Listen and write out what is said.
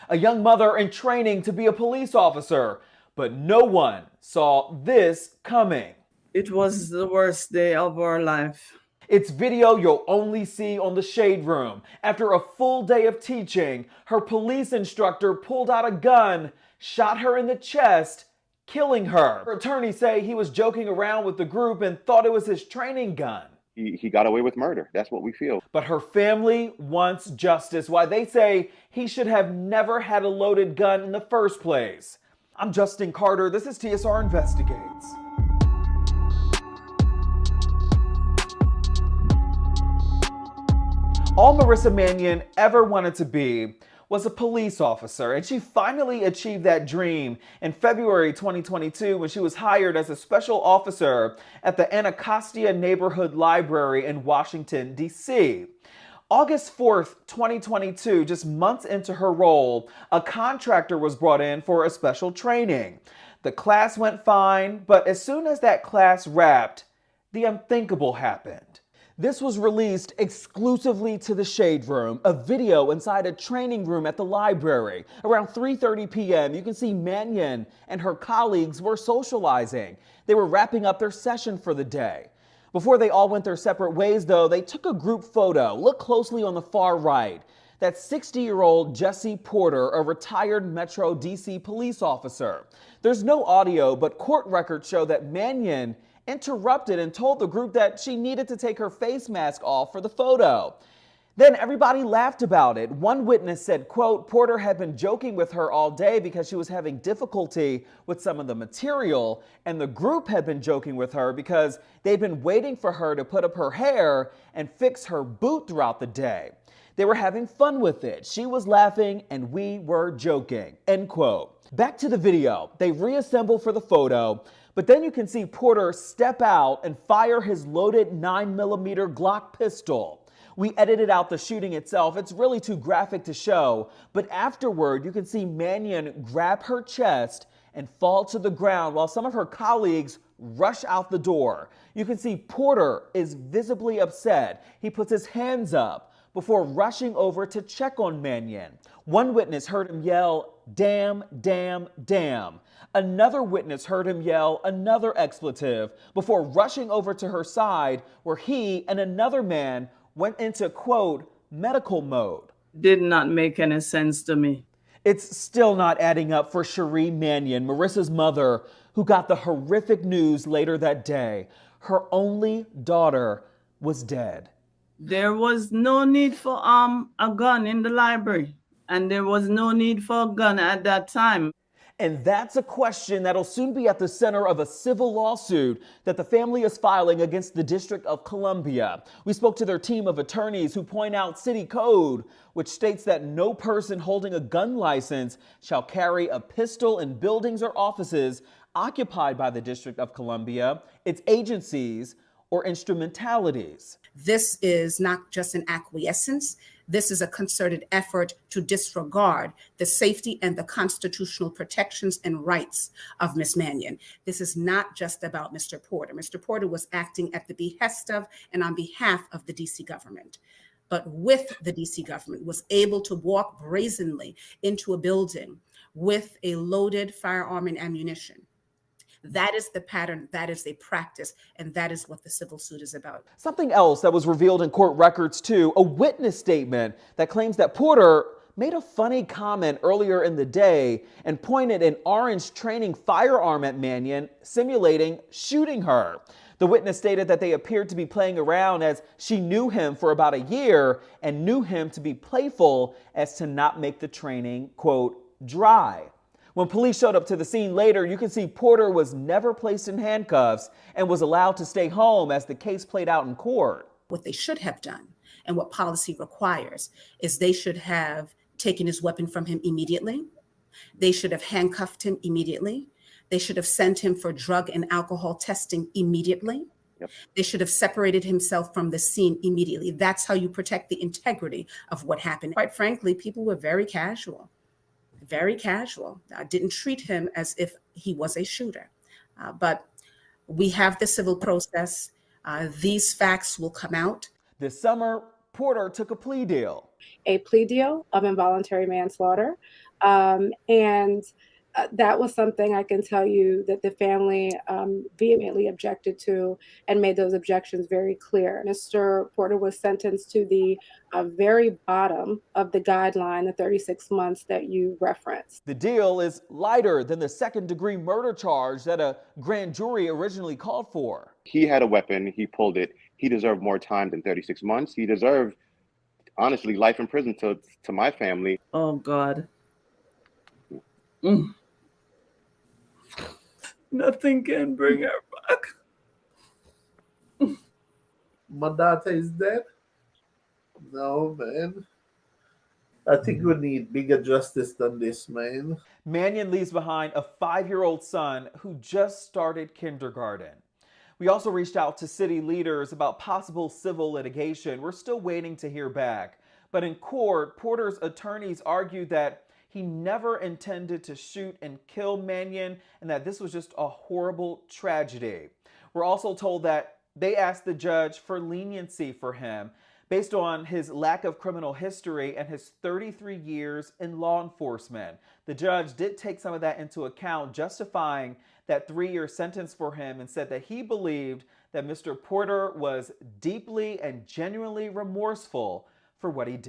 a young mother in training to be a police officer. But no one saw this coming. It was the worst day of our life. It's video you'll only see on the Shade Room. After a full day of teaching, her police instructor pulled out a gun, shot her in the chest, killing her. Her attorneys say he was joking around with the group and thought it was his training gun. He got away with murder. That's what we feel. But her family wants justice. Why they say he should have never had a loaded gun in the first place. I'm Justin Carter. This is TSR Investigates. All Marissa Mannion ever wanted to be was a police officer, and she finally achieved that dream in February 2022 when she was hired as a special officer at the Anacostia Neighborhood Library in Washington, D.C. August 4th, 2022, just months into her role, a contractor was brought in for a special training. The class went fine, but as soon as that class wrapped, the unthinkable happened. This was released exclusively to the Shade Room, a video inside a training room at the library. Around 3:30 p.m., you can see Mannion and her colleagues were socializing. They were wrapping up their session for the day. Before they all went their separate ways, though, they took a group photo. Look closely on the far right. That's 60-year-old Jesse Porter, a retired Metro DC police officer. There's no audio, but court records show that Mannion interrupted and told the group that she needed to take her face mask off for the photo. Then everybody laughed about it. One witness said, quote, Porter had been joking with her all day because she was having difficulty with some of the material, and the group had been joking with her because they'd been waiting for her to put up her hair and fix her boot throughout the day. They were having fun with it. She was laughing and we were joking, end quote. Back to the video. They reassemble for the photo, but then you can see Porter step out and fire his loaded 9mm Glock pistol. We edited out the shooting itself. It's really too graphic to show, but afterward you can see Mannion grab her chest and fall to the ground while some of her colleagues rush out the door. You can see Porter is visibly upset. He puts his hands up before rushing over to check on Mannion. One witness heard him yell, "Damn, damn, damn." Another witness heard him yell another expletive before rushing over to her side, where he and another man went into, quote, medical mode. Did not make any sense to me. It's still not adding up for Cherie Mannion, Marissa's mother, who got the horrific news later that day. Her only daughter was dead. There was no need for a gun in the library, and there was no need for a gun at that time. And that's a question that'll soon be at the center of a civil lawsuit that the family is filing against the District of Columbia. We spoke to their team of attorneys who point out city code, which states that no person holding a gun license shall carry a pistol in buildings or offices occupied by the District of Columbia, its agencies, or instrumentalities. This is not just an acquiescence. This is a concerted effort to disregard the safety and the constitutional protections and rights of Ms. Mannion. This is not just about Mr. Porter. Mr. Porter was acting at the behest of and on behalf of the DC government, but with the DC government was able to walk brazenly into a building with a loaded firearm and ammunition. That is the pattern, that is a practice, and that is what the civil suit is about. Something else that was revealed in court records too, a witness statement that claims that Porter made a funny comment earlier in the day and pointed an orange training firearm at Mannion, simulating shooting her. The witness stated that they appeared to be playing around as she knew him for about a year and knew him to be playful as to not make the training, quote, dry. When police showed up to the scene later, you can see Porter was never placed in handcuffs and was allowed to stay home as the case played out in court. What they should have done and what policy requires is they should have taken his weapon from him immediately. They should have handcuffed him immediately. They should have sent him for drug and alcohol testing immediately. Yep. They should have separated himself from the scene immediately. That's how you protect the integrity of what happened. Quite frankly, people were very casual. Very casual. Didn't treat him as if he was a shooter. But we have the civil process. These facts will come out. This summer, Porter took a plea deal. A plea deal of involuntary manslaughter And that was something I can tell you that the family vehemently objected to and made those objections very clear. Mr. Porter was sentenced to the very bottom of the guideline, the 36 months that you referenced. The deal is lighter than the second-degree murder charge that a grand jury originally called for. He had a weapon. He pulled it. He deserved more time than 36 months. He deserved, honestly, life in prison to my family. Oh, God. Mm. Nothing can bring her back. My daughter is dead? No, man. I think we need bigger justice than this, man. Mannion leaves behind a 5-year-old son who just started kindergarten. We also reached out to city leaders about possible civil litigation. We're still waiting to hear back. But in court, Porter's attorneys argued that he never intended to shoot and kill Mannion and that this was just a horrible tragedy. We're also told that they asked the judge for leniency for him based on his lack of criminal history and his 33 years in law enforcement. The judge did take some of that into account, justifying that 3-year sentence for him, and said that he believed that Mr. Porter was deeply and genuinely remorseful for what he did.